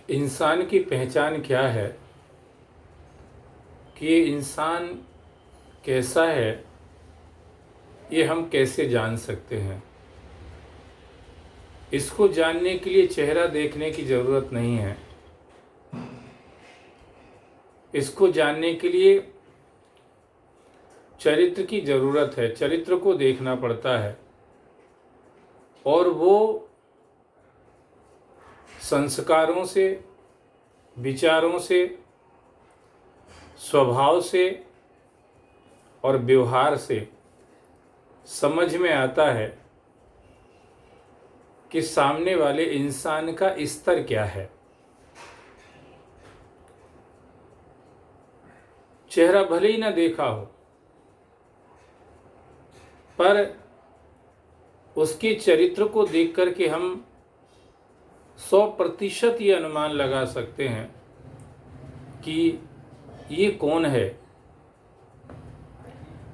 इंसान की पहचान क्या है, कि ये इंसान कैसा है, ये हम कैसे जान सकते हैं। इसको जानने के लिए चेहरा देखने की ज़रूरत नहीं है। इसको जानने के लिए चरित्र की ज़रूरत है। चरित्र को देखना पड़ता है और वो संस्कारों से, विचारों से, स्वभाव से और व्यवहार से समझ में आता है कि सामने वाले इंसान का स्तर क्या है। चेहरा भले ही ना देखा हो, पर उसके चरित्र को देख कर के हम 100% ये अनुमान लगा सकते हैं कि ये कौन है।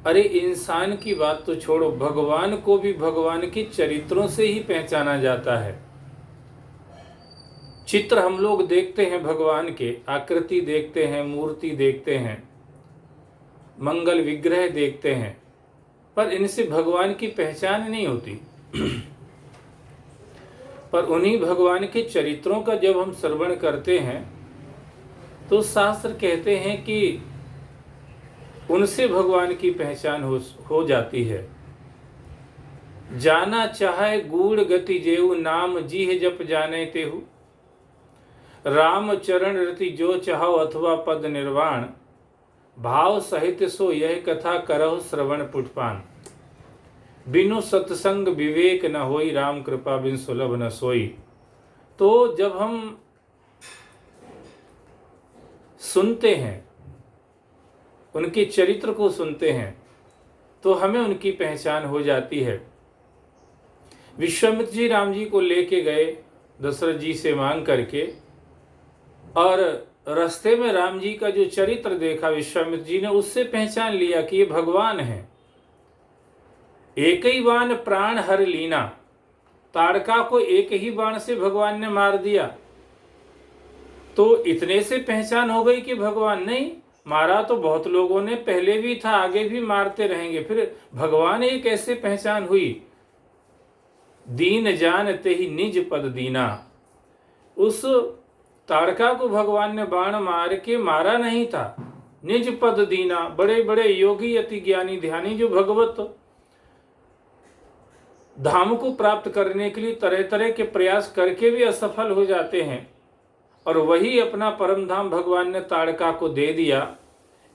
अरे इंसान की बात तो छोड़ो, भगवान को भी भगवान के चरित्रों से ही पहचाना जाता है। चित्र हम लोग देखते हैं, भगवान के आकृति देखते हैं, मूर्ति देखते हैं, मंगल विग्रह देखते हैं, पर इनसे भगवान की पहचान नहीं होती। पर उन्हीं भगवान के चरित्रों का जब हम श्रवण करते हैं तो शास्त्र कहते हैं कि उनसे भगवान की पहचान हो जाती है। जाना चाहे गूढ़ गति जेऊ, नाम जीह जप जाने तेहु। राम चरण रति जो चाहो, अथवा पद निर्वाण। भाव सहित सो यह कथा करहु श्रवण पुटपान। बिनु सत्संग विवेक न होई, राम कृपा बिन सुलभ न सोई। तो जब हम सुनते हैं, उनके चरित्र को सुनते हैं, तो हमें उनकी पहचान हो जाती है। विश्वामित्र जी राम जी को लेके गए दशरथ जी से मांग करके, और रास्ते में राम जी का जो चरित्र देखा विश्वामित्र जी ने, उससे पहचान लिया कि ये भगवान है। एक ही बाण प्राण हर लीना। ताड़का को एक ही बाण से भगवान ने मार दिया, तो इतने से पहचान हो गई कि भगवान नहीं, मारा तो बहुत लोगों ने पहले भी था, आगे भी मारते रहेंगे, फिर भगवान एक कैसे पहचान हुई। दीन जानते ही निज पद दीना। उस ताड़का को भगवान ने बाण मार के मारा नहीं था, निज पद दीना। बड़े बड़े योगी अति ज्ञानी ध्यानी जो भगवत धाम को प्राप्त करने के लिए तरह तरह के प्रयास करके भी असफल हो जाते हैं, और वही अपना परम धाम भगवान ने ताड़का को दे दिया।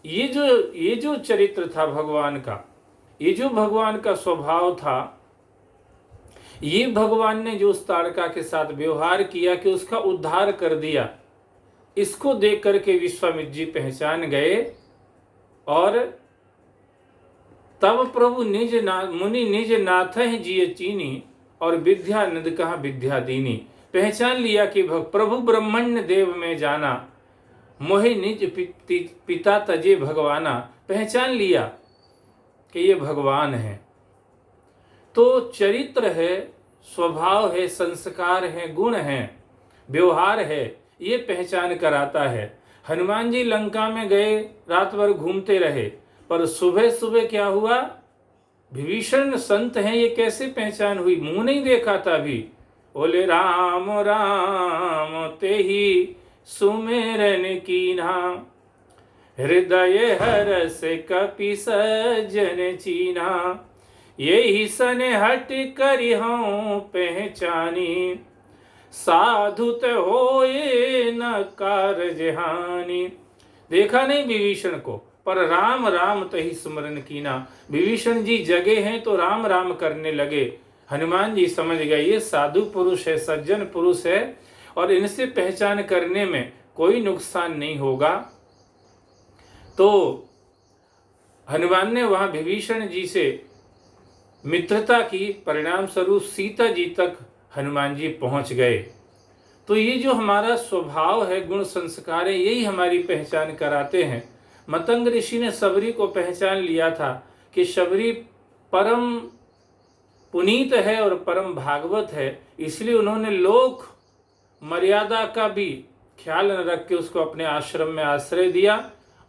ये जो चरित्र था भगवान का, ये जो भगवान का स्वभाव था, ये भगवान ने जो उस ताड़का के साथ व्यवहार किया कि उसका उद्धार कर दिया, इसको देख करके विश्वामित्र जी पहचान गए। और तब प्रभु मुनि निज नाथ है जिय चीनी, और विद्या निध कहा विद्या दीनी। पहचान लिया कि प्रभु ब्रह्मण्य देव में जाना, मोहि निज पिता तजे भगवाना। पहचान लिया कि ये भगवान है। तो चरित्र है, स्वभाव है, संस्कार है, गुण है, व्यवहार है, ये पहचान कराता है। हनुमान जी लंका में गए, रात भर घूमते रहे, पर सुबह सुबह क्या हुआ, विभीषण संत हैं, ये कैसे पहचान हुई। मुंह नहीं देखा था अभी, बोले राम राम तेहि सुमेरन कीन्हा। हृदय हरस कपि सज्जन चीन्हा। यही सने हट करि हूँ पहचानी। साधुत होए न कारज हानि। देखा नहीं विभीषण को, पर राम राम तही सुमरन कीना। विभीषण जी जगे हैं तो राम राम करने लगे। हनुमान जी समझ गए ये साधु पुरुष है, सज्जन पुरुष है, और इनसे पहचान करने में कोई नुकसान नहीं होगा। तो हनुमान ने वहां विभीषण जी से मित्रता की, परिणाम स्वरूप सीता जी तक हनुमान जी पहुंच गए। तो ये जो हमारा स्वभाव है, गुण संस्कार है, यही हमारी पहचान कराते हैं। मतंग ऋषि ने शबरी को पहचान लिया था कि शबरी परम पुनीत है और परम भागवत है, इसलिए उन्होंने लोक मर्यादा का भी ख्याल न रख के उसको अपने आश्रम में आश्रय दिया,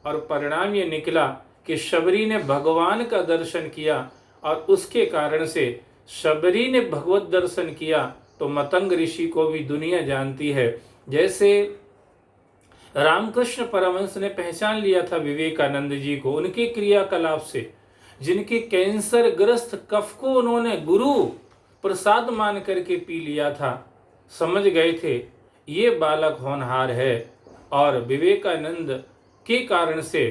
और परिणाम ये निकला कि शबरी ने भगवान का दर्शन किया, और उसके कारण से शबरी ने भगवत दर्शन किया तो मतंग ऋषि को भी दुनिया जानती है। जैसे रामकृष्ण परमहंस ने पहचान लिया था विवेकानंद जी को उनके क्रियाकलाप से, जिनके कैंसर ग्रस्त कफ को उन्होंने गुरु प्रसाद मान करके पी लिया था, समझ गए थे ये बालक होनहार है। और विवेकानंद के कारण से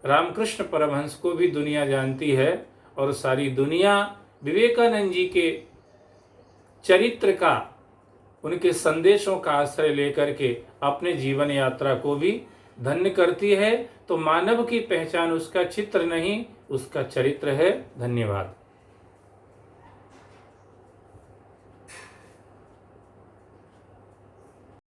रामकृष्ण परमहंस को भी दुनिया जानती है, और सारी दुनिया विवेकानंद जी के चरित्र का, उनके संदेशों का आश्रय लेकर के अपने जीवन यात्रा को भी धन्य करती है। तो मानव की पहचान उसका चित्र नहीं, उसका चरित्र है। धन्यवाद।